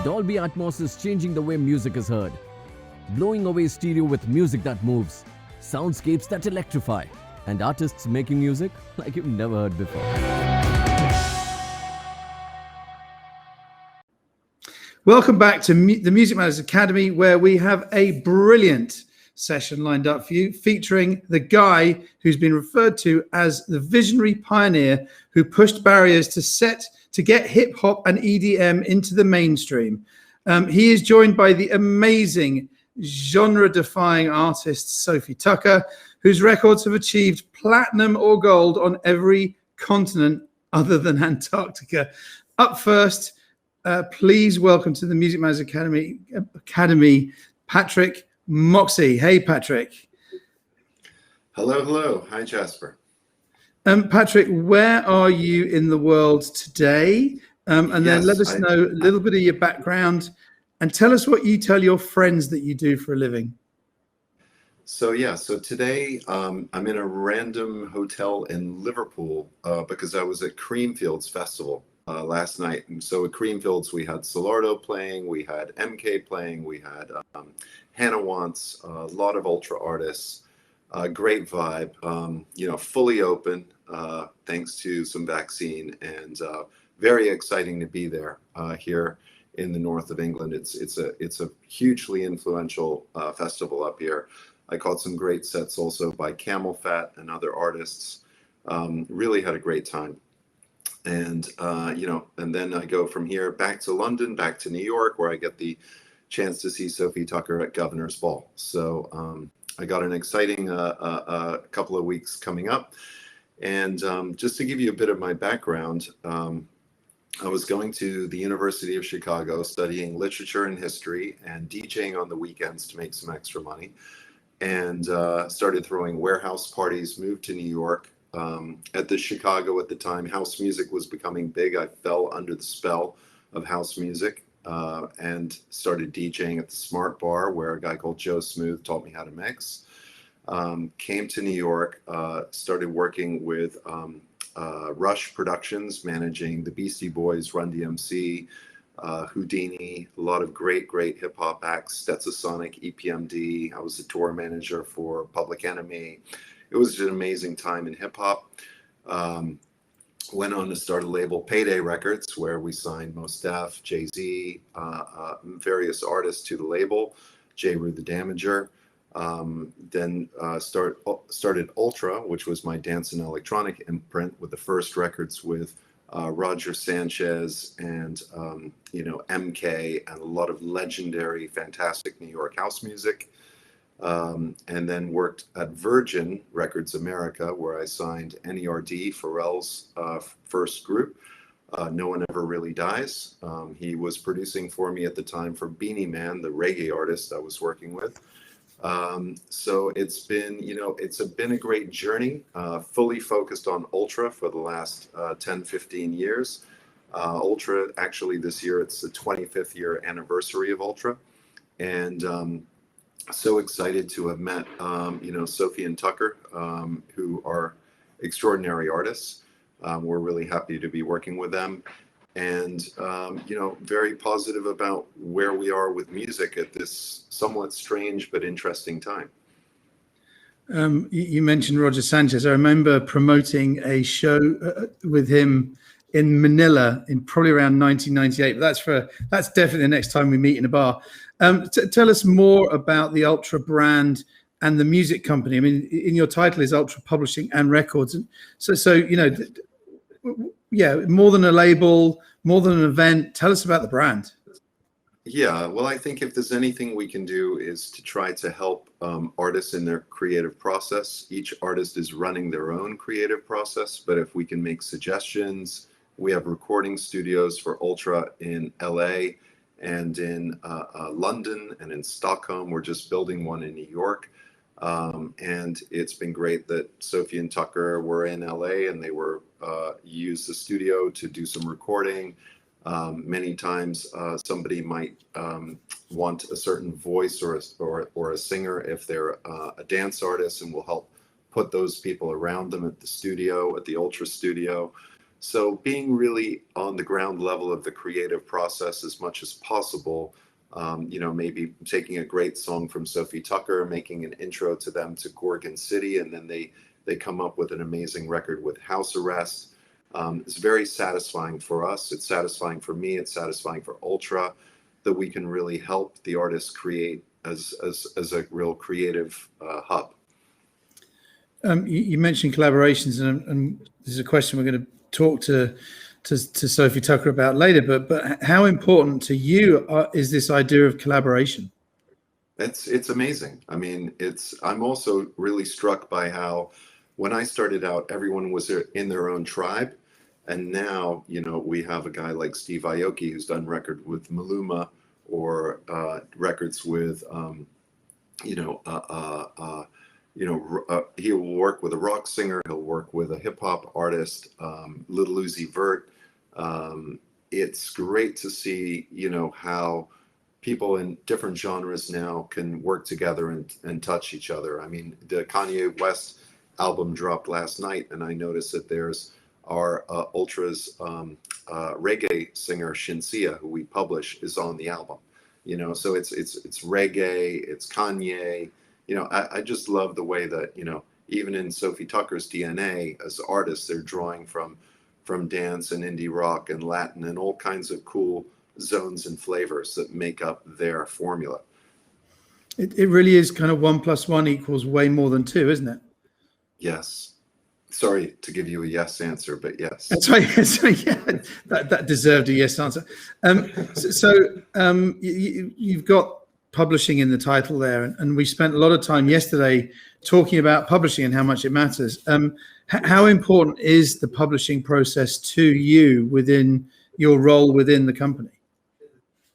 Dolby Atmos is changing the way music is heard, blowing away stereo with music that moves, soundscapes that electrify, and artists making music like you've never heard before. Welcome back to the Music Matters Academy, where we have a brilliant session lined up for you, featuring the guy who's been referred to as the visionary pioneer who pushed barriers to get hip hop and EDM into the mainstream. He is joined by the amazing genre-defying artist Sofi Tukker, whose records have achieved platinum or gold on every continent other than Antarctica. Up first, please welcome to the Music Matters Academy, Patrick Moxey. Hey, Patrick. Hello. Hi, Jasper. Patrick, where are you in the world today? Then let us know a little bit of your background and tell us what you tell your friends that you do for a living. So today I'm in a random hotel in Liverpool because I was at Creamfields Festival last night. And so at Creamfields, we had Solardo playing, we had MK playing, we had Hannah Wants, a lot of Ultra artists, great vibe, fully open thanks to some vaccine, and very exciting to be there here in the north of England. It's a hugely influential festival up here. I caught some great sets also by Camel Fat and other artists. Really had a great time. And, and then I go from here back to London, back to New York, where I get the chance to see Sofi Tukker at Governor's Ball. So I got an exciting couple of weeks coming up. And just to give you a bit of my background, I was going to the University of Chicago studying literature and history and DJing on the weekends to make some extra money. And started throwing warehouse parties, moved to New York. At the Chicago at the time, house music was becoming big. I fell under the spell of house music and started DJing at the Smart Bar, where a guy called Joe Smooth taught me how to mix. Came to New York, started working with Rush Productions, managing the Beastie Boys, Run DMC, Houdini, a lot of great hip hop acts, Stetsasonic, EPMD. I was the tour manager for Public Enemy. It was an amazing time in hip hop. Went on to start a label, Payday Records, where we signed Mos Def, Jay-Z, various artists to the label, J. Rue the Damager. Then started Ultra, which was my dance and electronic imprint, with the first records with Roger Sanchez and MK, and a lot of legendary, fantastic New York house music. And then worked at Virgin Records America, where I signed NERD, Pharrell's first group. No One Ever Really Dies. He was producing for me at the time for Beanie Man, the reggae artist I was working with. So it's been a great journey, fully focused on Ultra for the last 10, 15 years. Ultra, actually this year, it's the 25th year anniversary of Ultra. And so excited to have met, Sofi and Tukker, who are extraordinary artists. We're really happy to be working with them. And, very positive about where we are with music at this somewhat strange but interesting time. You mentioned Roger Sanchez. I remember promoting a show with him in Manila in probably around 1998. But that's definitely the next time we meet in a bar. Tell us more about the Ultra brand and the music company. I mean, in your title is Ultra Publishing and Records. And so more than a label, more than an event. Tell us about the brand. Yeah, well, I think if there's anything we can do is to try to help artists in their creative process. Each artist is running their own creative process, but if we can make suggestions, we have recording studios for Ultra in LA and in London and in Stockholm. We're just building one in New York. And it's been great that Sofi and Tukker were in LA and they were used the studio to do some recording. Many times somebody might want a certain voice or a singer if they're a dance artist, and we'll help put those people around them at the studio, at the Ultra studio. So being really on the ground level of the creative process as much as possible, maybe taking a great song from Sofi Tukker, making an intro to them to Gorgon City, and then they come up with an amazing record with House Arrest. It's very satisfying for us. It's satisfying for me. It's satisfying for Ultra that we can really help the artists create as a real creative hub. You mentioned collaborations, and this is a question we're going to talk to Sofi Tukker about later. But how important to you is this idea of collaboration? It's amazing. I mean, I'm also really struck by how when I started out, everyone was in their own tribe, and now we have a guy like Steve Aoki who's done record with Maluma, or records with he will work with a rock singer, he'll work with a hip hop artist, Little Uzi Vert. It's great to see, how people in different genres now can work together and touch each other. I mean, the Kanye West album dropped last night, and I noticed that there's our Ultra's reggae singer Shinsia, who we publish, is on the album. So it's reggae, it's Kanye. I just love the way that, even in Sofi Tukker's DNA as artists, they're drawing from dance and indie rock and Latin and all kinds of cool zones and flavors that make up their formula. It really is kind of 1 + 1 = way more than 2, isn't it? Yes. Sorry to give you a yes answer, but yes. That's right. So yeah, that deserved a yes answer. You've got publishing in the title there, and we spent a lot of time yesterday talking about publishing and how much it matters. How important is the publishing process to you within your role within the company?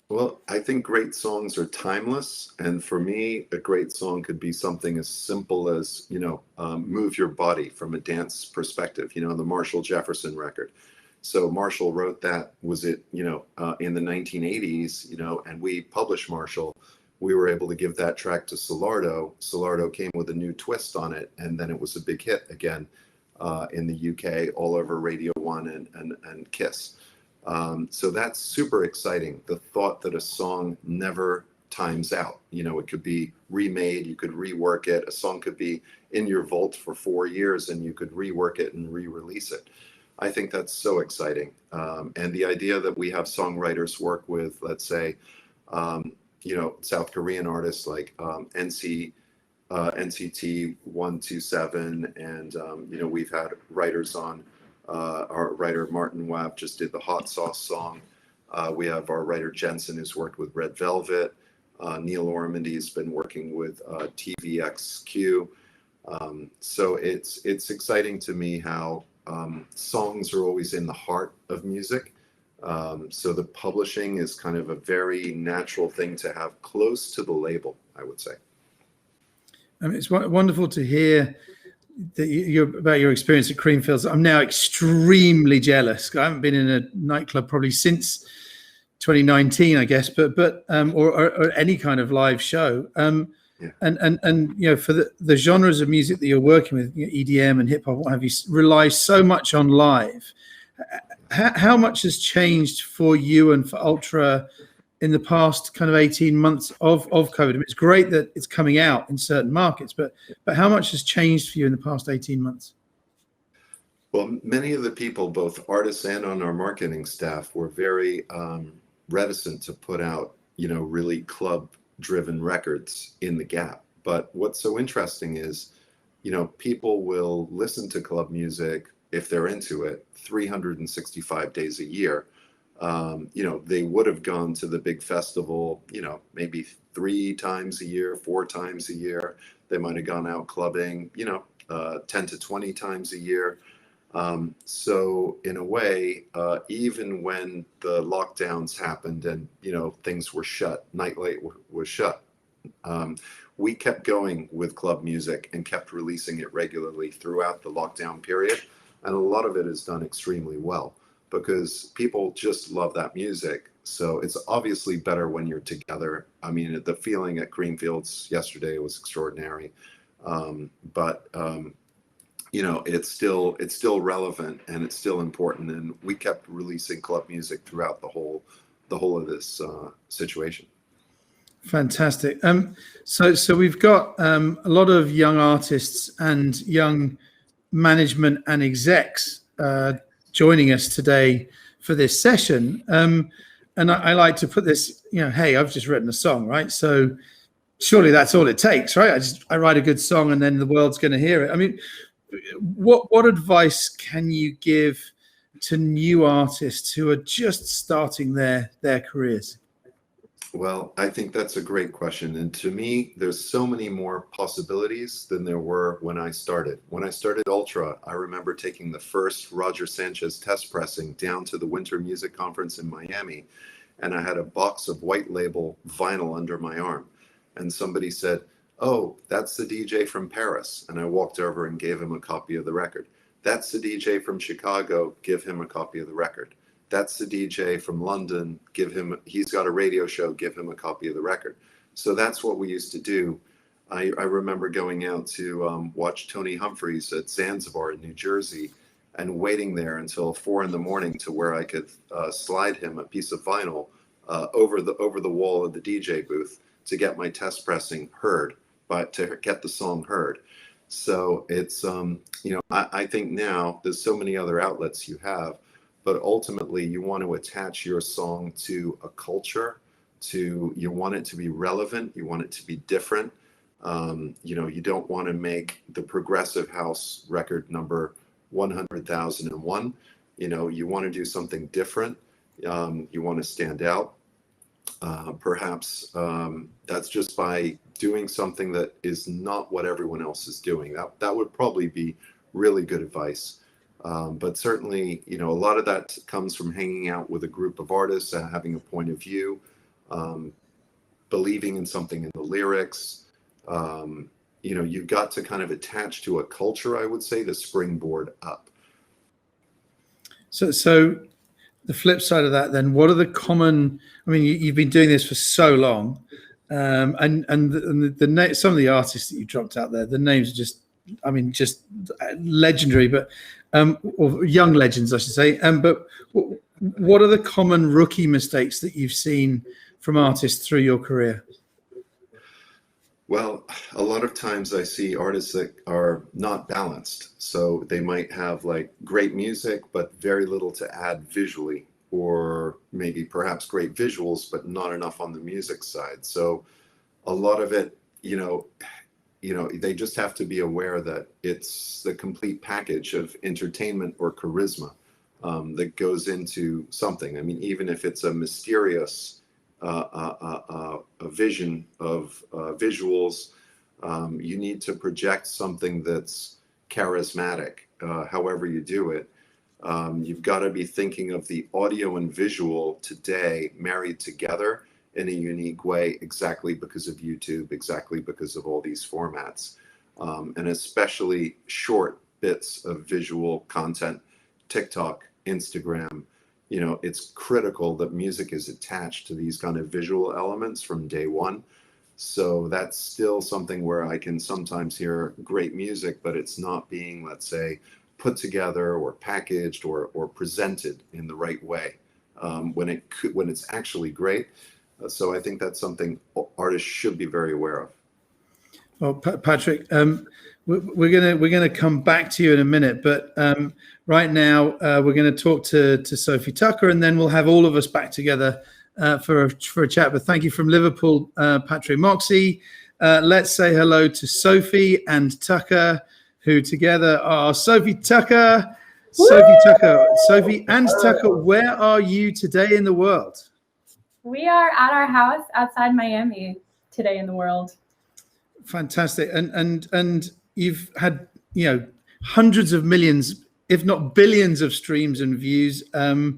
Well, I think great songs are timeless. And for me, a great song could be something as simple as, Move Your Body from a dance perspective, the Marshall Jefferson record. So Marshall wrote that, in the 1980s, and we published Marshall. We were able to give that track to Solardo. Solardo came with a new twist on it, and then it was a big hit again in the UK, all over Radio 1 and Kiss. So that's super exciting. The thought that a song never times out. It could be remade, you could rework it. A song could be in your vault for 4 years and you could rework it and re-release it. I think that's so exciting. And the idea that we have songwriters work with, let's say, South Korean artists like NCT 127, and we've had writers on. Our writer Martin Wapp just did the Hot Sauce song. We have our writer Jensen, who's worked with Red Velvet. Neil Ormandy's been working with TVXQ. So it's exciting to me how songs are always in the heart of music. So the publishing is kind of a very natural thing to have close to the label, I would say. It's wonderful to hear that about your experience at Creamfields. I'm now extremely jealous. I haven't been in a nightclub probably since 2019, I guess, but or any kind of live show. And for the genres of music that you're working with, EDM and hip hop, what have you, rely so much on live. How much has changed for you and for Ultra in the past kind of 18 months of COVID? I mean, it's great that it's coming out in certain markets, but how much has changed for you in the past 18 months? Well, many of the people, both artists and on our marketing staff, were very reticent to put out, really club-driven records in the gap. But what's so interesting is, people will listen to club music if they're into it 365 days a year. They would have gone to the big festival, maybe 3 times a year, 4 times a year. They might have gone out clubbing, 10 to 20 times a year. So in a way, even when the lockdowns happened and, things were shut, nightlife was shut, we kept going with club music and kept releasing it regularly throughout the lockdown period. And a lot of it is done extremely well, because people just love that music. So it's obviously better when you're together. I mean, the feeling at Creamfields yesterday was extraordinary. it's still relevant and it's still important. And we kept releasing club music throughout the whole of this situation. Fantastic. So we've got a lot of young artists and young management and execs joining us today for this session. And I like to put this, hey, I've just written a song, right? So surely that's all it takes, right? I write a good song and then the world's going to hear it. I mean, what advice can you give to new artists who are just starting their careers? Well, I think that's a great question. And to me, there's so many more possibilities than there were when I started. When I started Ultra, I remember taking the first Roger Sanchez test pressing down to the Winter Music Conference in Miami, and I had a box of white label vinyl under my arm. And somebody said, "Oh, that's the DJ from Paris." And I walked over and gave him a copy of the record. "That's the DJ from Chicago, give him a copy of the record. That's the DJ from London, he's got a radio show, give him a copy of the record." So that's what we used to do. I remember going out to watch Tony Humphries at Zanzibar in New Jersey and waiting there until 4 a.m. to where I could slide him a piece of vinyl over the wall of the DJ booth to get my test pressing heard, but to get the song heard. So it's, I think now there's so many other outlets you have, but ultimately you want to attach your song to a culture, you want it to be relevant, you want it to be different. You don't want to make the progressive house record number 100,001. You want to do something different. You want to stand out. Perhaps that's just by doing something that is not what everyone else is doing. That would probably be really good advice. But certainly, a lot of that comes from hanging out with a group of artists, having a point of view, believing in something in the lyrics. You've got to kind of attach to a culture, I would say, to springboard up. So the flip side of that, then, what are the common? I mean, you've been doing this for so long, and some of the artists that you dropped out there, the names are just legendary, but or young legends, I should say. But what are the common rookie mistakes that you've seen from artists through your career? Well, a lot of times I see artists that are not balanced. So they might have like great music, but very little to add visually, or maybe perhaps great visuals, but not enough on the music side. So a lot of it, they just have to be aware that it's the complete package of entertainment or charisma that goes into something. I mean, even if it's a mysterious a vision of visuals, you need to project something that's charismatic. However you do it, you've got to be thinking of the audio and visual today married together in a unique way, exactly because of YouTube, exactly because of all these formats, and especially short bits of visual content, TikTok, Instagram. It's critical that music is attached to these kind of visual elements from day one. So that's still something where I can sometimes hear great music, but it's not being, let's say, put together or packaged or presented in the right way when it's actually great. So I think that's something artists should be very aware of. Well, Patrick, we're gonna come back to you in a minute, but right now we're going to talk to Sofi Tukker, and then we'll have all of us back together for a chat. But thank you from Liverpool, Patrick Moxey. Let's say hello to Sofi and Tukker, who together are Sofi Tukker. Sofi Tukker. Sofi and Tukker, where are you today in the world? We are at our house outside Miami today in the world. Fantastic. And you've had, hundreds of millions, if not billions of streams and views. But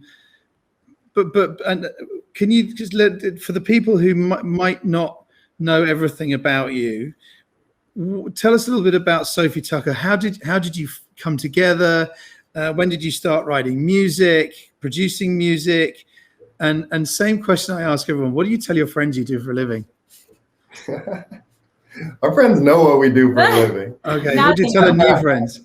can you just for the people who might not know everything about you, tell us a little bit about Sofi Tukker. How did you come together? When did you start writing music, producing music? And same question I ask everyone: what do you tell your friends you do for a living? Our friends know what we do for a living. Okay, what do you tell the new friends?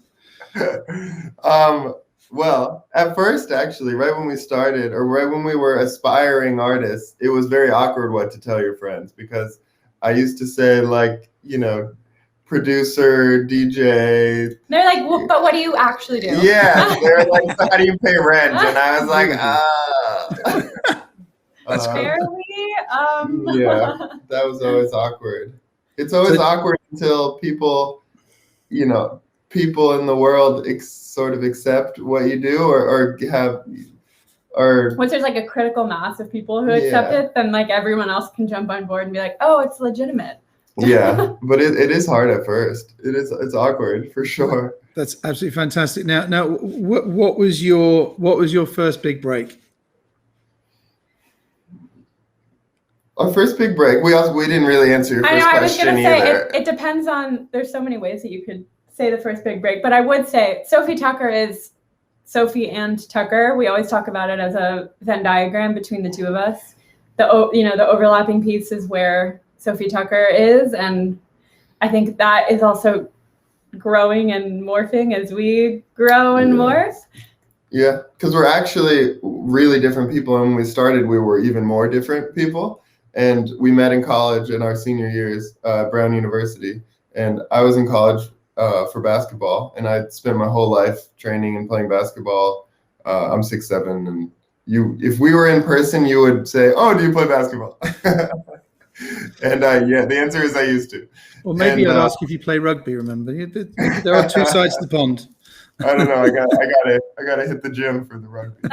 Well, at first, actually, right when we started, or right when we were aspiring artists, it was very awkward what to tell your friends, because I used to say, like, you know, producer, DJ. They're like, well, but what do you actually do? Yeah, they're like, so how do you pay rent? And I was like, That's Barely. yeah, that was always awkward. It's always awkward until people, you know, people in the world sort of accept what you do, or once there's like a critical mass of people who accept it, then like everyone else can jump on board and be like, oh, it's legitimate. Yeah, but it is hard at first. It's awkward for sure. That's absolutely fantastic. Now, what was your first big break? Our first big break. We didn't really answer your first question. I was gonna say it depends on. There's so many ways that you could say the first big break, but I would say Sofi Tukker is Sophie and Tukker. We always talk about it as a Venn diagram between the two of us. The overlapping piece is where Sofi Tukker is, and I think that is also growing and morphing as we grow and morph. Yeah, because we're actually really different people. And when we started, we were even more different people. And we met in college in our senior years at Brown University. And I was in college for basketball, and I spent my whole life training and playing basketball. I'm 6'7", and if we were in person, you would say, "Oh, do you play basketball?" And yeah, the answer is I used to. Well, maybe I'd ask if you play rugby. Remember, there are two sides to the pond. I don't know. I gotta hit the gym for the rugby.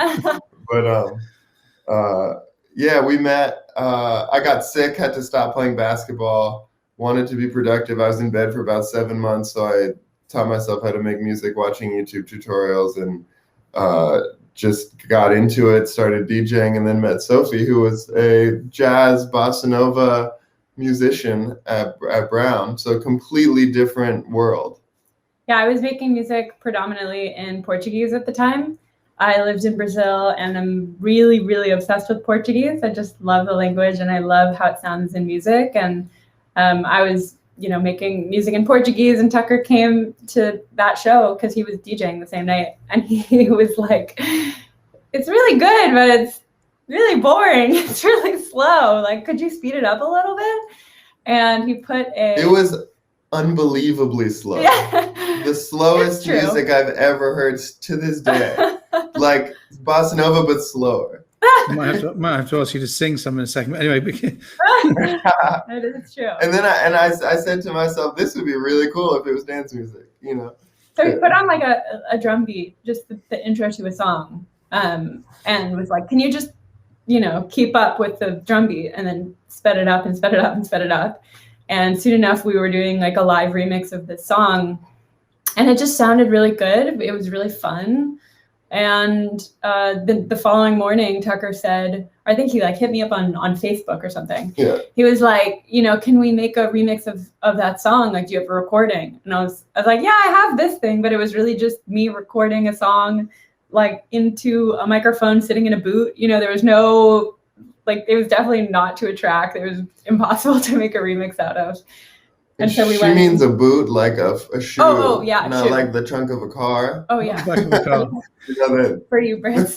But yeah, we met. I got sick, had to stop playing basketball. Wanted to be productive. I was in bed for about 7 months, so I taught myself how to make music, watching YouTube tutorials, and just got into it, started DJing, and then met Sophie, who was a jazz bossa nova musician at Brown. So completely different world. Yeah, I was making music predominantly in Portuguese at the time. I lived in Brazil, and I'm really, really obsessed with Portuguese. I just love the language, and I love how it sounds in music. And I was, making music in Portuguese, and Tucker came to that show because he was DJing the same night, and he was like, "It's really good, but it's really boring. It's really slow. Like, could you speed it up a little bit?" And he put It was unbelievably slow. Yeah. The slowest music I've ever heard to this day. Like bossa nova, but slower. Might have to ask you to sing some in a second. But anyway, that is true. And then I said to myself, this would be really cool if it was dance music, So he put on like a drum beat, just the intro to a song, and was like, "Can you just, keep up with the drum beat?" And then sped it up and sped it up and sped it up. And soon enough, we were doing like a live remix of this song, and it just sounded really good. It was really fun. And the following morning, Tucker said, I think he like hit me up on Facebook or something. Yeah. He was like, can we make a remix of that song? Like, do you have a recording? And I was like, yeah, I have this thing, but it was really just me recording a song like into a microphone sitting in a boot. There was no, like, it was definitely not to a track. It was impossible to make a remix out of. And so we went. She means a boot, like a shoe. Oh yeah. Not like the trunk of a car. Oh yeah. For you, Brits.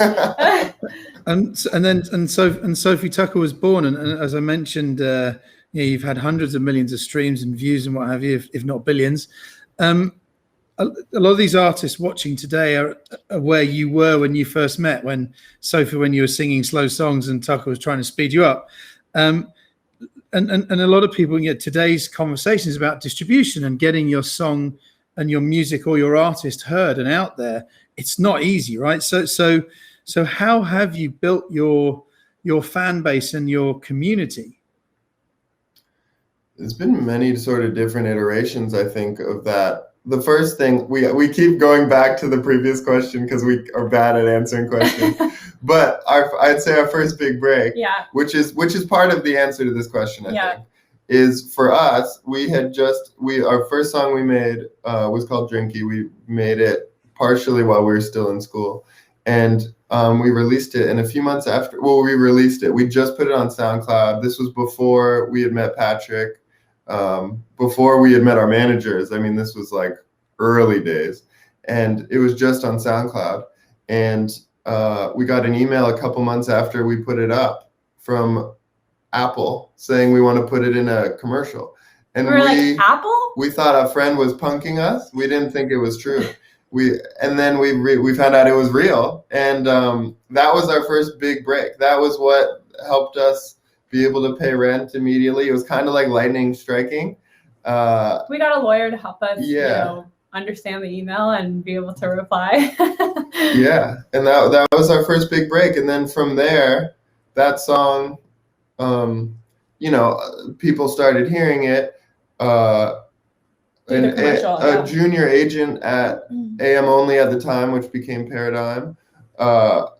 and Sofi Tukker was born, and as I mentioned, you've had hundreds of millions of streams and views and what have you, if not billions. A lot of these artists watching today are where you were when you first met, when you were singing slow songs and Tucker was trying to speed you up. And a lot of people get today's conversations about distribution and getting your song and your music or your artist heard and out there. It's not easy, right? So how have you built your fan base and your community? There's been many sort of different iterations, I think, of that. The first thing, we keep going back to the previous question because we are bad at answering questions. But I'd say our first big break, which is part of the answer to this question, I think, is for us, our first song we made was called Drinky. We made it partially while we were still in school. And we released it, and a few months after, we released it. We just put it on SoundCloud. This was before we had met Patrick, before we had met our managers. I mean, this was like early days. and it was just on SoundCloud. And we got an email a couple months after we put it up from Apple saying we want to put it in a commercial. And we're like, Apple? We thought a friend was punking us. We didn't think it was true. Then we found out it was real, and that was our first big break. That was what helped us be able to pay rent immediately. It was kind of like lightning striking. We got a lawyer to help us, understand the email and be able to reply. Yeah, and that was our first big break, and then from there, that song, people started hearing it. A junior agent at AM Only at the time, which became Paradigm, got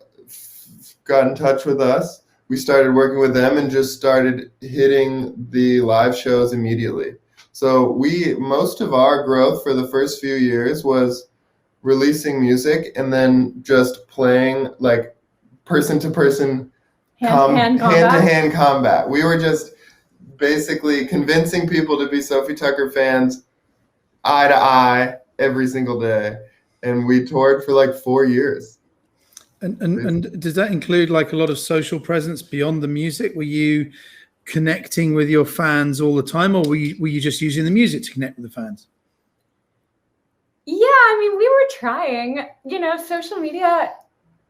in touch with us. We started working with them and just started hitting the live shows immediately. So most of our growth for the first few years was releasing music and then just playing like person to person, hand to hand combat. We were just basically convincing people to be Sofi Tukker fans eye to eye every single day, and we toured for like 4 years. And does that include like a lot of social presence beyond the music? Were you connecting with your fans all the time, or were you just using the music to connect with the fans? Yeah, I mean, we were trying. Social media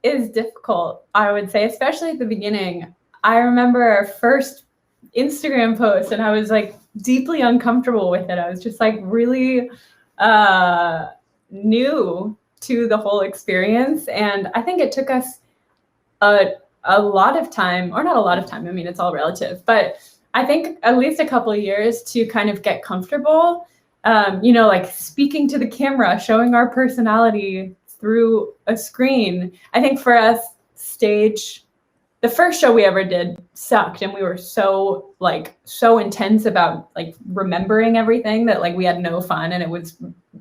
is difficult, I would say, especially at the beginning. I remember our first Instagram post and I was like deeply uncomfortable with it. I was just like really new to the whole experience, and I think it took us a lot of time, or not a lot of time, I mean, it's all relative, but I think at least a couple of years to kind of get comfortable, like speaking to the camera, showing our personality through a screen. I think for us, the first show we ever did sucked, and we were so intense about like remembering everything that like we had no fun, and it was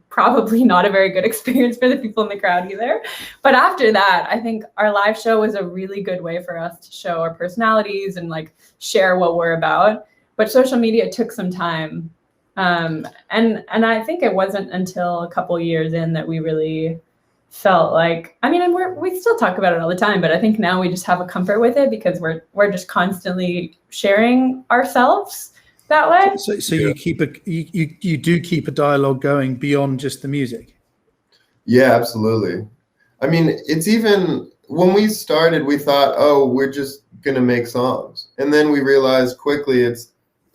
probably not a very good experience for the people in the crowd either. But after that, I think our live show was a really good way for us to show our personalities and like share what we're about. But social media took some time, and I think it wasn't until a couple years in that we really felt like, I mean, and we still talk about it all the time, but I think now we just have a comfort with it because we're just constantly sharing ourselves that way. So you do keep a dialogue going beyond just the music. Yeah, absolutely. I mean, it's even when we started, we thought, oh, we're just gonna make songs, and then we realized quickly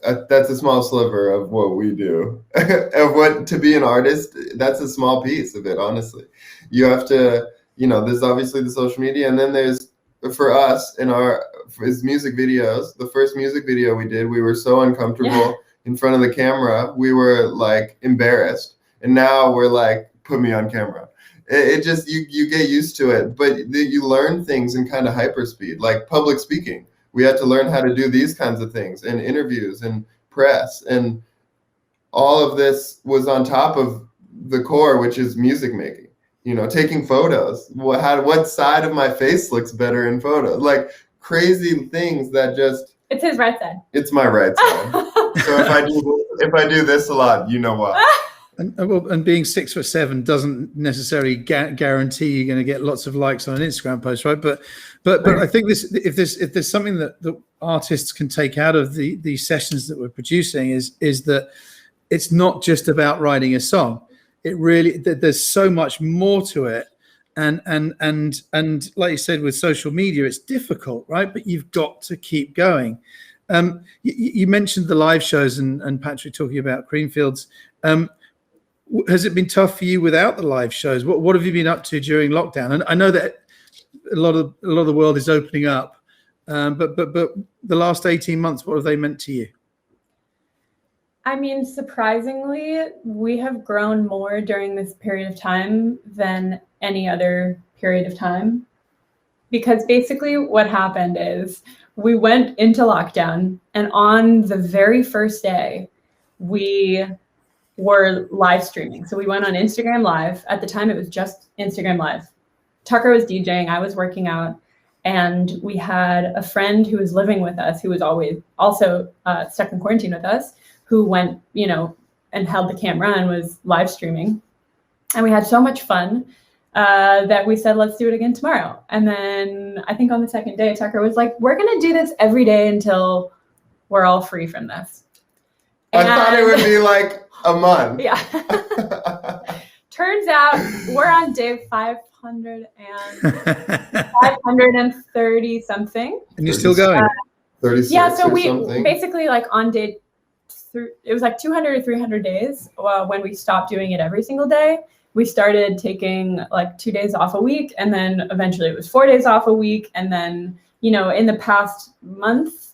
that's a small sliver of what we do. Of what to be an artist, that's a small piece of it, honestly. You have to, there's obviously the social media, and then there's, for us, his music videos. The first music video we did, we were so uncomfortable in front of the camera, we were like embarrassed. And now we're like, put me on camera. It just, you get used to it, but you learn things in kind of hyperspeed, like public speaking. We had to learn how to do these kinds of things, and interviews and press, and all of this was on top of the core, which is music making. Taking photos. What side of my face looks better in photos? Like crazy things that just. It's his right side. It's my right side. So if I do this a lot, you know what. And being 6'7" doesn't necessarily guarantee you're going to get lots of likes on an Instagram post, right? But I think if there's something that the artists can take out of these sessions that we're producing is that it's not just about writing a song. It really, there's so much more to it, and like you said, with social media, it's difficult, right? But you've got to keep going. You mentioned the live shows and Patrick talking about Creamfields. Has it been tough for you without the live shows? What have you been up to during lockdown? And I know that a lot of the world is opening up, but the last 18 months, what have they meant to you? I mean, surprisingly, we have grown more during this period of time than any other period of time. Because basically what happened is we went into lockdown, and on the very first day, we were live streaming. So we went on Instagram Live. At the time, it was just Instagram Live. Tucker was DJing, I was working out, and we had a friend who was living with us, who was always also stuck in quarantine with us, who went, and held the camera and was live streaming. And we had so much fun that we said, let's do it again tomorrow. And then I think on the second day, Tucker was like, we're going to do this every day until we're all free from this. I thought it would be like a month. Yeah. Turns out we're on day 530 something. And you're still going? 36 yeah, so we something. basically like on day, it was like 200 or 300 days when we stopped doing it every single day. We started taking like 2 days off a week, and then eventually it was 4 days off a week. And then, in the past month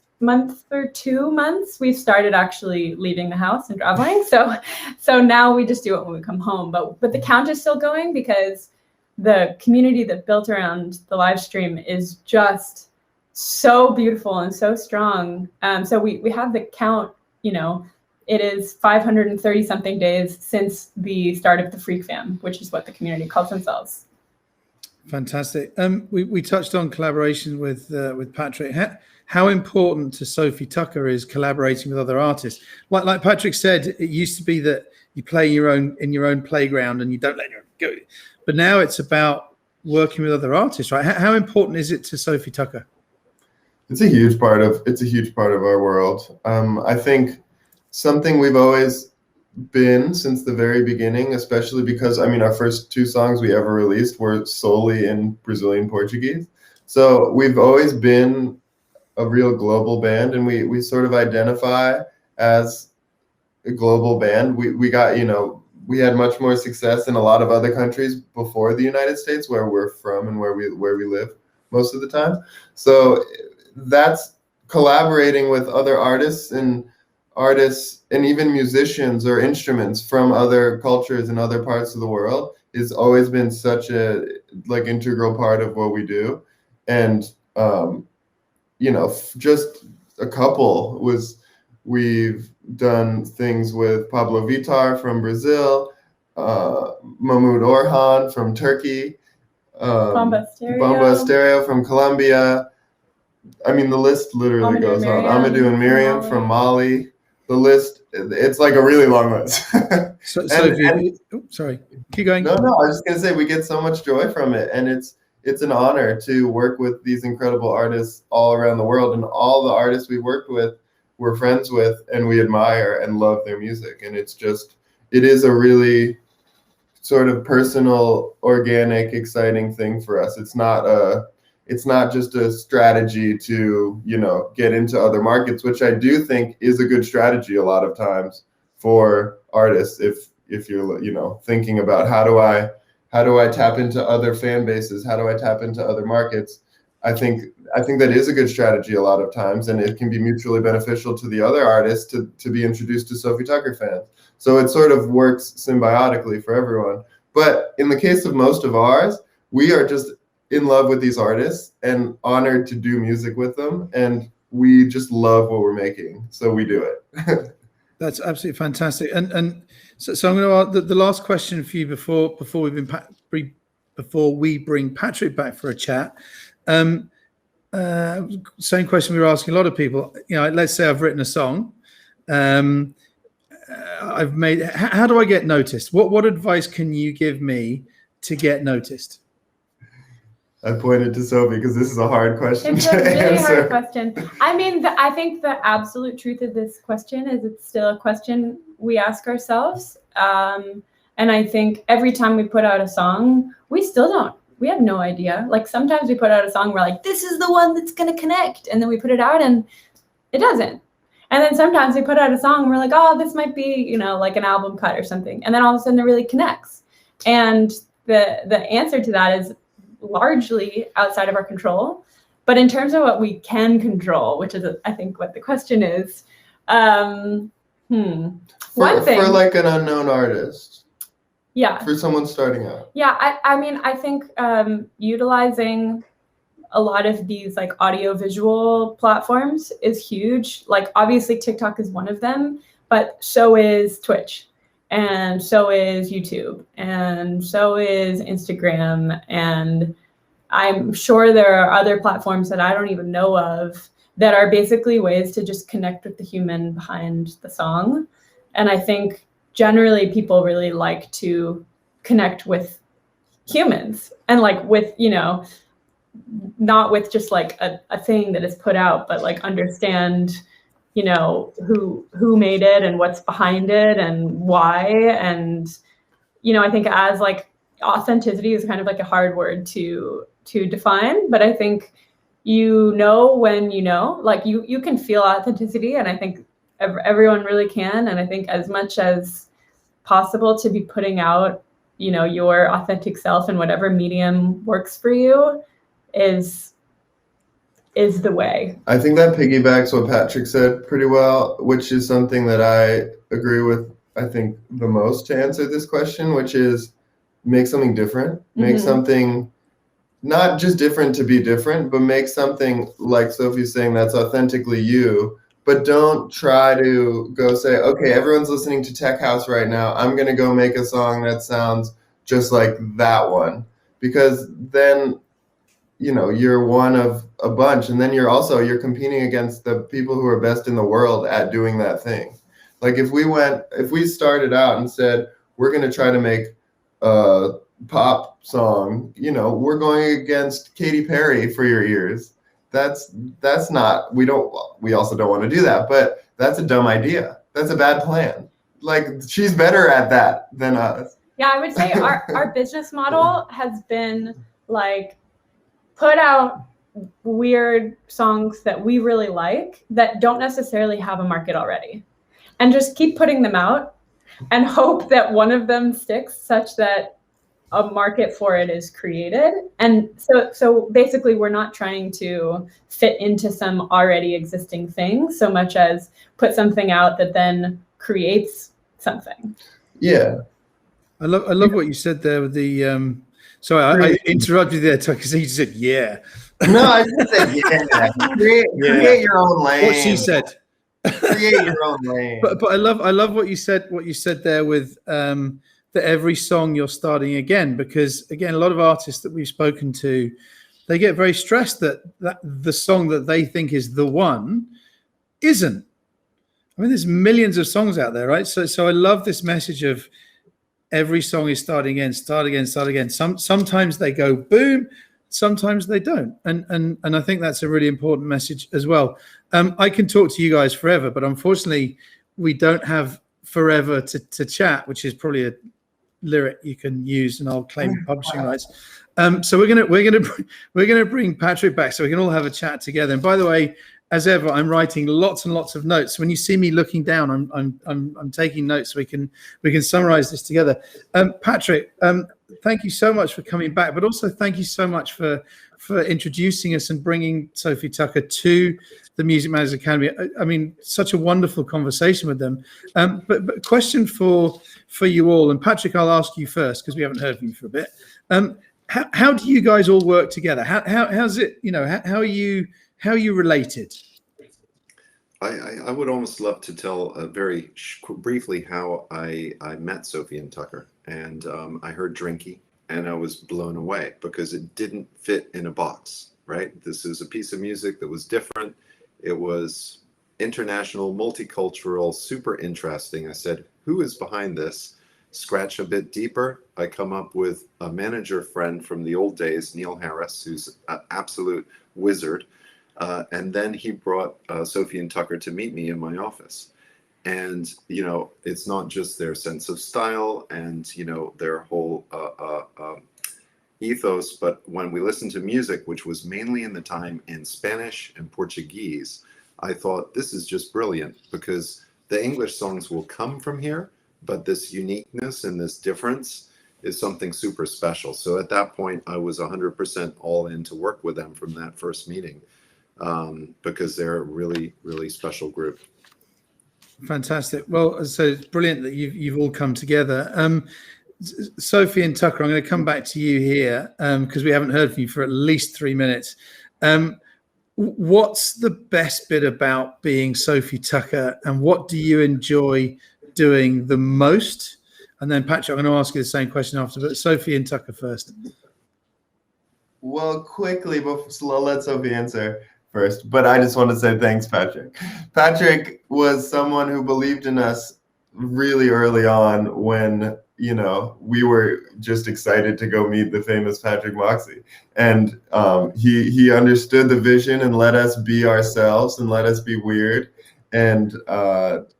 or 2 months, we've started actually leaving the house and traveling. So now we just do it when we come home. But the count is still going because the community that built around the live stream is just so beautiful and so strong. So we have the count, it is 530 something days since the start of the Freak Fam, which is what the community calls themselves. Fantastic. We touched on collaboration with Patrick. How important to Sofi Tukker is collaborating with other artists? Like Patrick said, it used to be that you play in your own playground and you don't let anyone go. But now it's about working with other artists, right? How important is it to Sofi Tukker? It's a huge part of our world. I think something we've always been since the very beginning, especially because our first 2 songs we ever released were solely in Brazilian Portuguese. So we've always been a real global band, and we sort of identify as a global band. We got, we had much more success in a lot of other countries before the United States, where we're from and where we live most of the time. So that's collaborating with other artists and even musicians or instruments from other cultures and other parts of the world has always been such a integral part of what we do. And just a couple we've done things with Pablo Vittar from Brazil, Mahmoud Orhan from Turkey, Bomba Stereo from Colombia. The list literally goes on. Amadou and Miriam from Mali. The list, it's like a really long list. Sorry, keep going. No, I was just gonna say we get so much joy from it, and it's an honor to work with these incredible artists all around the world, and all the artists we've worked with, we're friends with, and we admire and love their music. And it is a really sort of personal, organic, exciting thing for us. It's not just a strategy to, get into other markets, which I do think is a good strategy a lot of times for artists. If you're, thinking about how do I tap into other fan bases? How do I tap into other markets? I think that is a good strategy a lot of times, and it can be mutually beneficial to the other artists to be introduced to Sofi Tukker fans. So it sort of works symbiotically for everyone. But in the case of most of ours, we are just in love with these artists and honored to do music with them, and we just love what we're making, so we do it. That's absolutely fantastic. And so I'm going to ask the last question for you before we bring Patrick back for a chat. Same question we were asking a lot of people. Let's say I've written a song. How do I get noticed? What advice can you give me to get noticed? I pointed to Sophie because this is a hard question It's a really hard question. I think the absolute truth of this question is it's still a question we ask ourselves. And I think every time we put out a song, we have no idea. Like sometimes we put out a song, we're like, this is the one that's going to connect. And then we put it out and it doesn't. And then sometimes we put out a song and we're like, oh, this might be, like an album cut or something. And then all of a sudden it really connects. And the answer to that is largely outside of our control. But in terms of what we can control, which is I think what the question is, one thing for like an unknown artist. Yeah. For someone starting out. Yeah, I think utilizing a lot of these like audio visual platforms is huge. Like obviously TikTok is one of them, but so is Twitch. And so is YouTube, and so is Instagram, and I'm sure there are other platforms that I don't even know of that are basically ways to just connect with the human behind the song. And I think generally people really like to connect with humans and like with, you know, not with just like a thing that is put out, but like understand, you know, who made it and what's behind it and why. And, you know, I think as like authenticity is kind of like a hard word to define, but I think, you know, when you know, like you can feel authenticity, and I think everyone really can. And I think as much as possible to be putting out, you know, your authentic self in whatever medium works for you is the way. I think that piggybacks what Patrick said pretty well, which is something that I agree with, I think, the most to answer this question, which is make something different, make something not just different to be different, but make something like Sophie's saying that's authentically you. But don't try to go say, okay, everyone's listening to Tech House right now, I'm going to go make a song that sounds just like that one. Because then, you know, you're one of a bunch. And then you're competing against the people who are best in the world at doing that thing. Like if we started out and said, we're going to try to make a pop song, you know, we're going against Katy Perry for your ears. That's not, we also don't want to do that, but that's a dumb idea. That's a bad plan. Like she's better at that than us. Yeah, I would say our business model has been like put out weird songs that we really like that don't necessarily have a market already, and just keep putting them out and hope that one of them sticks such that a market for it is created. And so basically we're not trying to fit into some already existing thing so much as put something out that then creates something. Yeah. I love what you said there with the sorry, I interrupted you there because he said yeah. No, I just said yeah. Create your own lane. What she said. Create your own lane. But I love what you said there with that every song you're starting again, because again, a lot of artists that we've spoken to, they get very stressed that the song that they think is the one isn't. I mean, there's millions of songs out there, right? So I love this message of every song is starting again, start again. Sometimes they go boom, sometimes they don't, and I think that's a really important message as well. I can talk to you guys forever, but unfortunately, we don't have forever to chat, which is probably a lyric you can use, and I'll claim publishing rights. So we're gonna bring Patrick back so we can all have a chat together. And by the way, as ever, I'm writing lots and lots of notes. When you see me looking down, I'm taking notes so we can summarize this together. Patrick, thank you so much for coming back, but also thank you so much for introducing us and bringing Sofi Tukker to the Music Managers Academy. I mean, such a wonderful conversation with them. But question for you all, and Patrick, I'll ask you first because we haven't heard from you for a bit. How do you guys all work together? How's it? You know, how are you related? I would almost love to tell very briefly how I met Sofi and Tukker, and I heard Drinky, and I was blown away because it didn't fit in a box, right? This is a piece of music that was different. It was international, multicultural, super interesting. I said, who is behind this? Scratch a bit deeper. I come up with a manager friend from the old days, Neil Harris, who's an absolute wizard. And then he brought Sofi and Tukker to meet me in my office. And, you know, it's not just their sense of style and, you know, their whole ethos, but when we listened to music, which was mainly in the time in Spanish and Portuguese, I thought this is just brilliant because the English songs will come from here, but this uniqueness and this difference is something super special. So at that point, I was 100% all in to work with them from that first meeting. Because they're a really, really special group. Fantastic. Well, so it's brilliant that you've all come together. Sofi and Tukker, I'm going to come back to you here because we haven't heard from you for at least 3 minutes. What's the best bit about being Sofi Tukker, and what do you enjoy doing the most? And then Patrick, I'm going to ask you the same question after, but Sofi and Tukker first. Well, quickly, I'll let Sophie answer first, but I just want to say thanks, Patrick. Patrick was someone who believed in us really early on when you know, we were just excited to go meet the famous Patrick Moxey. And he understood the vision and let us be ourselves and let us be weird, and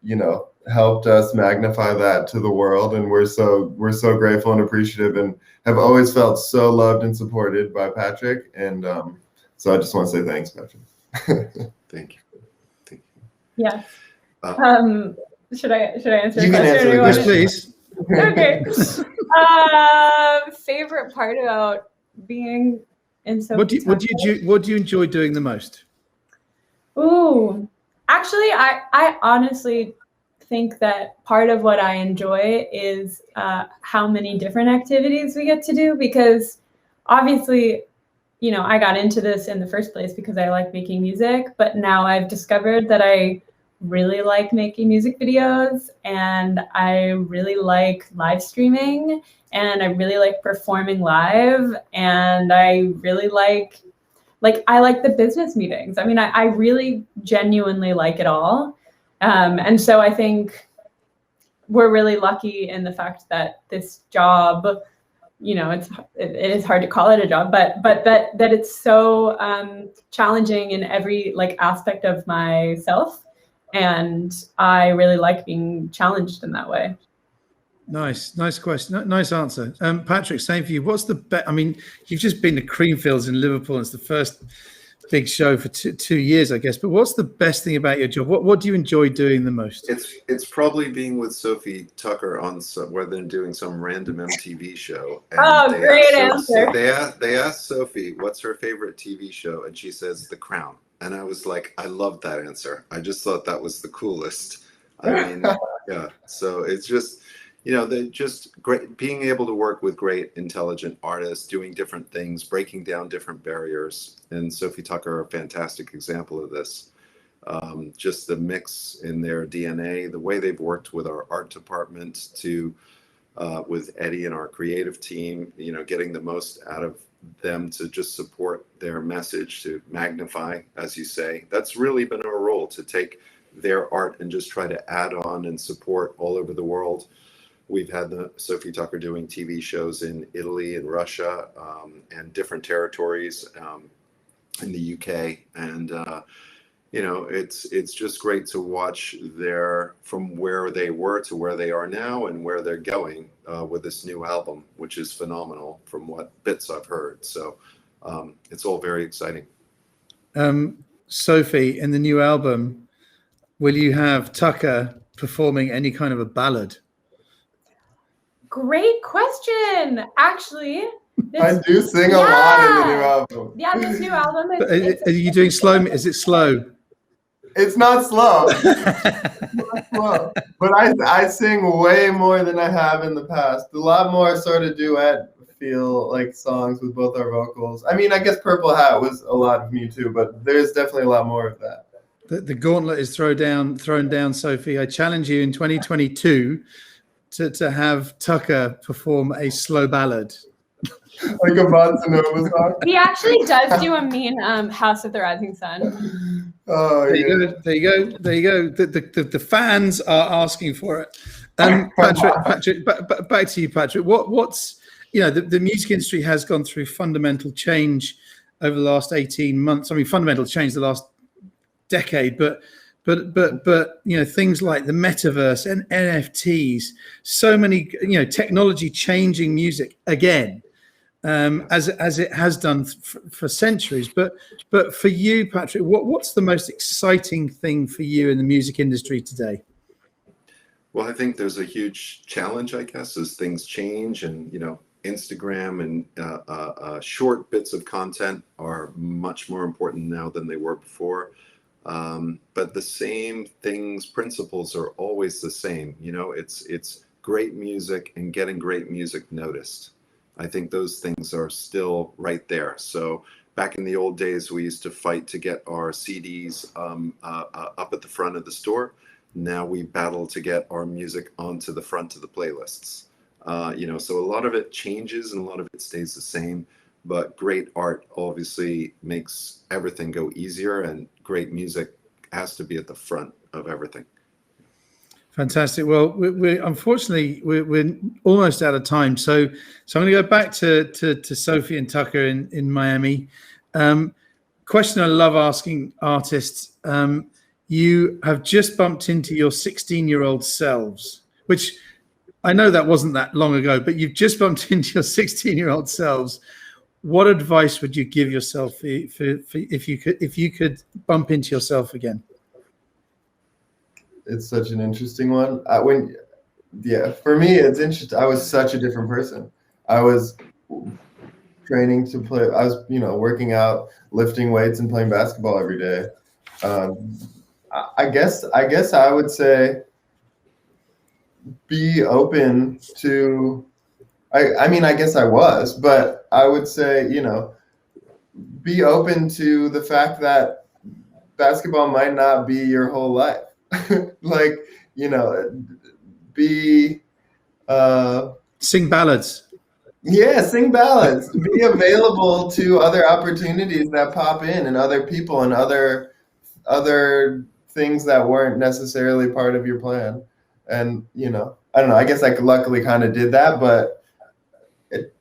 you know, helped us magnify that to the world. And we're so grateful and appreciative, and have always felt so loved and supported by Patrick. And so I just want to say thanks, Patrick. Thank you. Thank you. Yes. Should I answer You the can question? answer or the you want Yes, to- please. Okay. Favorite part about being in Sofi Tukker? What do you enjoy doing the most? Ooh, actually, I honestly think that part of what I enjoy is how many different activities we get to do, because obviously, you know, I got into this in the first place because I like making music, but now I've discovered that I really like making music videos, and I really like live streaming, and I really like performing live, and I really like I like the business meetings. I mean, I really genuinely like it all. And so I think we're really lucky in the fact that this job, you know, it is hard to call it a job, but that it's so challenging in every like aspect of myself. And I really like being challenged in that way. Nice question. Nice answer. Patrick, same for you. What's the best? I mean, you've just been to Creamfields in Liverpool. It's the first big show for 2 years, I guess. But what's the best thing about your job? What do you enjoy doing the most? It's probably being with Sofi Tukker on where they're doing some random MTV show. And Oh, great answer. They asked Sophie what's her favorite TV show, and she says The Crown. And I was like, I love that answer. I just thought that was the coolest. I mean, yeah. So it's just, you know, they're just great, being able to work with great, intelligent artists, doing different things, breaking down different barriers. And Sofi Tukker are a fantastic example of this. Just the mix in their DNA, the way they've worked with our art department with Eddie and our creative team, you know, getting the most out of them to just support their message, to magnify, as you say. That's really been our role, to take their art and just try to add on and support all over the world. We've had the Sofi Tukker doing TV shows in Italy and Russia, and different territories in the UK. And, you know, it's just great to watch from where they were to where they are now and where they're going with this new album, which is phenomenal from what bits I've heard. So it's all very exciting. Sophie, in the new album, will you have Tucker performing any kind of a ballad? Great question. Actually, I do sing a lot in the new album. Yeah, this new album. Are you doing slow? Is it slow? It's not slow. It's not slow. But I sing way more than I have in the past. A lot more sort of duet feel like songs with both our vocals. I mean, I guess Purple Hat was a lot of me too, but there's definitely a lot more of that. The gauntlet is thrown down, Sophie. I challenge you in 2022 to have Tucker perform a slow ballad. Like a bossa nova song? He actually does do a mean House of the Rising Sun. Oh, there you go. The fans are asking for it. Patrick, back to you, Patrick. What's, you know, the music industry has gone through fundamental change over the last 18 months. I mean, fundamental change the last decade, but you know, things like the metaverse and NFTs, so many, you know, technology changing music again, as it has done for centuries. But for you, Patrick, what's the most exciting thing for you in the music industry today? Well, I think there's a huge challenge, I guess, as things change, and, you know, Instagram and short bits of content are much more important now than they were before. But the same principles are always the same. You know, it's great music and getting great music noticed. I think those things are still right there. So back in the old days, we used to fight to get our CDs up at the front of the store. Now we battle to get our music onto the front of the playlists. You know, so a lot of it changes and a lot of it stays the same. But great art obviously makes everything go easier, and great music has to be at the front of everything. Fantastic. Well, we're unfortunately we're almost out of time, so I'm going to go back to Sophie and Tucker in Miami. Question I love asking artists: you have just bumped into your 16-year-old selves, which I know that wasn't that long ago, but you've just bumped into your 16-year-old selves. What advice would you give yourself if you could bump into yourself again? It's such an interesting one. For me, it's interesting. I was such a different person. I was training to play. I was, working out, lifting weights, and playing basketball every day. I guess I would say be open to. I guess I was, but I would say, be open to the fact that basketball might not be your whole life. Sing ballads. Yeah, sing ballads. Be available to other opportunities that pop in, and other people, and other things that weren't necessarily part of your plan. And I don't know. I guess I luckily kind of did that, but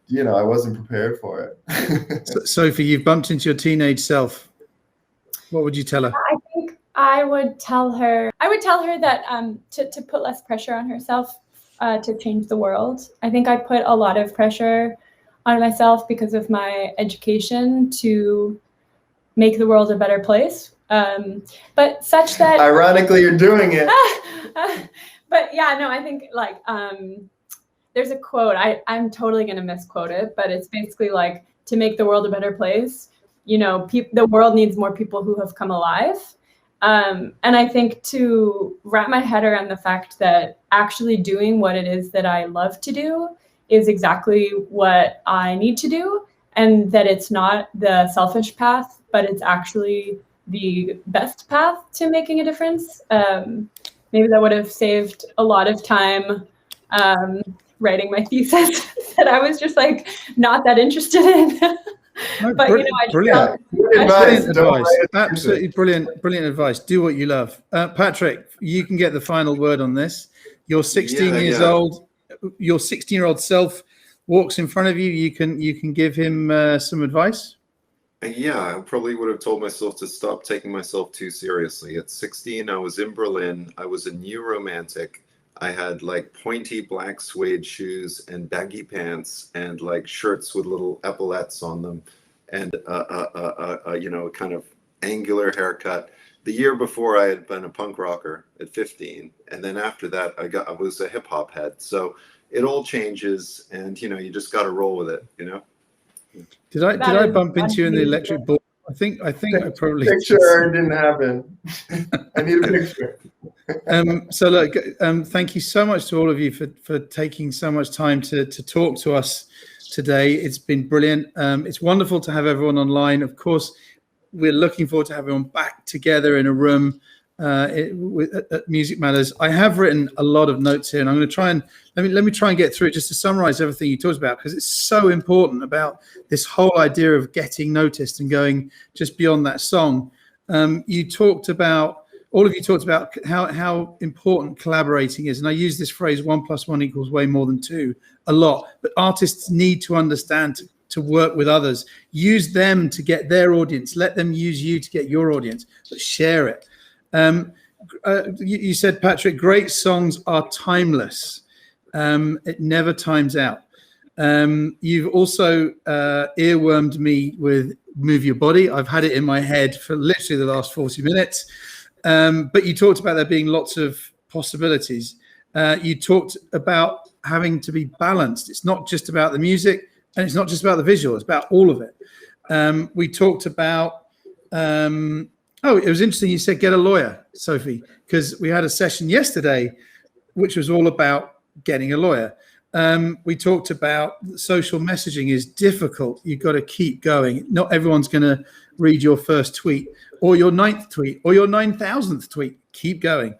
I wasn't prepared for it. Sophie, you've bumped into your teenage self. What would you tell her? I think I would tell her that to put less pressure on herself to change the world. I think I put a lot of pressure on myself because of my education to make the world a better place. But such that ironically you're doing it. But yeah, no, I think there's a quote, I'm totally going to misquote it, but it's basically like, to make the world a better place, the world needs more people who have come alive. And I think to wrap my head around the fact that actually doing what it is that I love to do is exactly what I need to do, and that it's not the selfish path, but it's actually the best path to making a difference. Maybe that would have saved a lot of time writing my thesis that I was just like not that interested in. But brilliant advice. Absolutely brilliant advice. Do what you love. Patrick, you can get the final word on this. You're 16 years old. Your 16-year-old self walks in front of you. You can give him some advice. Yeah, I probably would have told myself to stop taking myself too seriously. At 16, I was in Berlin. I was a new romantic. I had like pointy black suede shoes and baggy pants and like shirts with little epaulettes on them, and kind of angular haircut. The year before, I had been a punk rocker at 15, and then after that, I was a hip hop head. So it all changes, and you just got to roll with it. Did I bump into you in the electric ball? I think I probably picture didn't happen. I need a picture. So look, thank you so much to all of you for taking so much time to talk to us today. It's been brilliant. It's wonderful to have everyone online. Of course, we're looking forward to have everyone back together in a room at Music Matters. I have written a lot of notes here, and I'm going to try and let me try and get through it just to summarize everything you talked about, because it's so important about this whole idea of getting noticed and going just beyond that song. All of you talked about how important collaborating is, and I use this phrase 1 + 1 = way more than 2 a lot. But artists need to understand to work with others, use them to get their audience, let them use you to get your audience, but share it. You said, Patrick, great songs are timeless. It never times out. You've also earwormed me with Move Your Body. I've had it in my head for literally the last 40 minutes. But you talked about there being lots of possibilities. You talked about having to be balanced. It's not just about the music, and it's not just about the visual. It's about all of it. We talked about it was interesting. You said get a lawyer, Sophie, because we had a session yesterday, which was all about getting a lawyer. We talked about social messaging is difficult. You've got to keep going. Not everyone's going to read your first tweet or your 9th tweet or your 9,000th tweet. Keep going.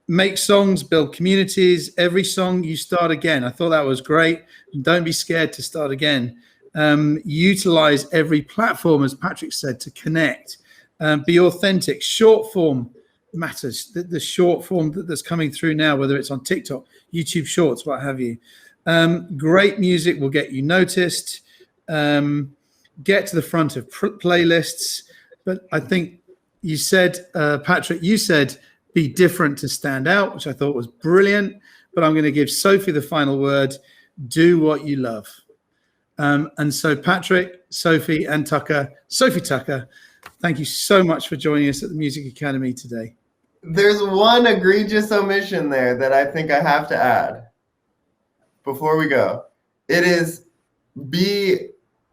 Make songs, build communities. Every song you start again. I thought that was great. Don't be scared to start again. Utilize every platform, as Patrick said, to connect. Be authentic. Short form Matters, the short form that's coming through now, whether it's on TikTok, YouTube Shorts, what have you. Great music will get you noticed, get to the front of playlists. But I think you said, Patrick, you said be different to stand out, which I thought was brilliant. But I'm going to give Sophie the final word. Do what you love. And so Patrick, Sophie, and Tukker, Sofi Tukker, thank you so much for joining us at the Music Academy today. There's one egregious omission there that I think I have to add before we go. It is be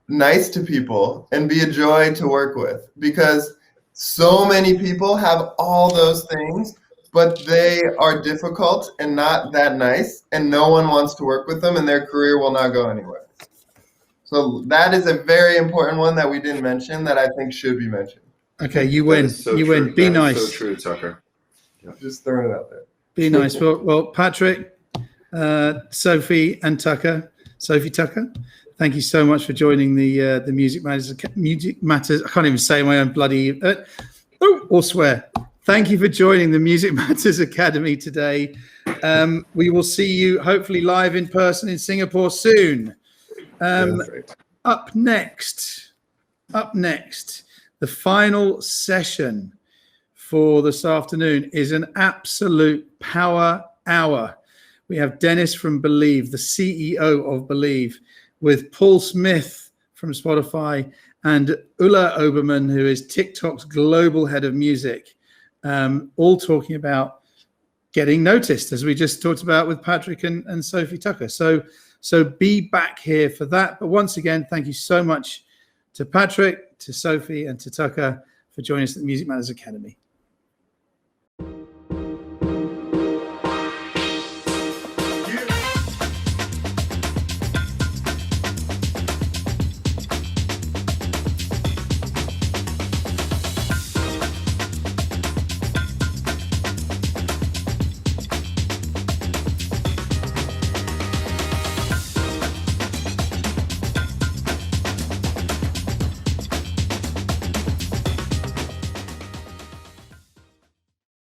nice to people and be a joy to work with, because so many people have all those things, but they are difficult and not that nice, and no one wants to work with them, and their career will not go anywhere. So that is a very important one that we didn't mention that I think should be mentioned. Okay, you win. So you true. win. Be That nice. is so true, Tucker. Just throwing it out there. Be nice. Well, Patrick, Sophie, and Tukker, Sofi Tukker, thank you so much for joining the Music Matters. I can't even say my own bloody or swear. Thank you for joining the Music Matters Academy today. We will see you hopefully live in person in Singapore soon. Up next, the final session for this afternoon is an absolute power hour. We have Dennis from Believe, the CEO of Believe, with Paul Smith from Spotify and Ulla Oberman, who is TikTok's global head of music, all talking about getting noticed, as we just talked about with Patrick and Sofi Tukker. So be back here for that. But once again, thank you so much to Patrick, to Sophie, and to Tukker for joining us at the Music Matters Academy.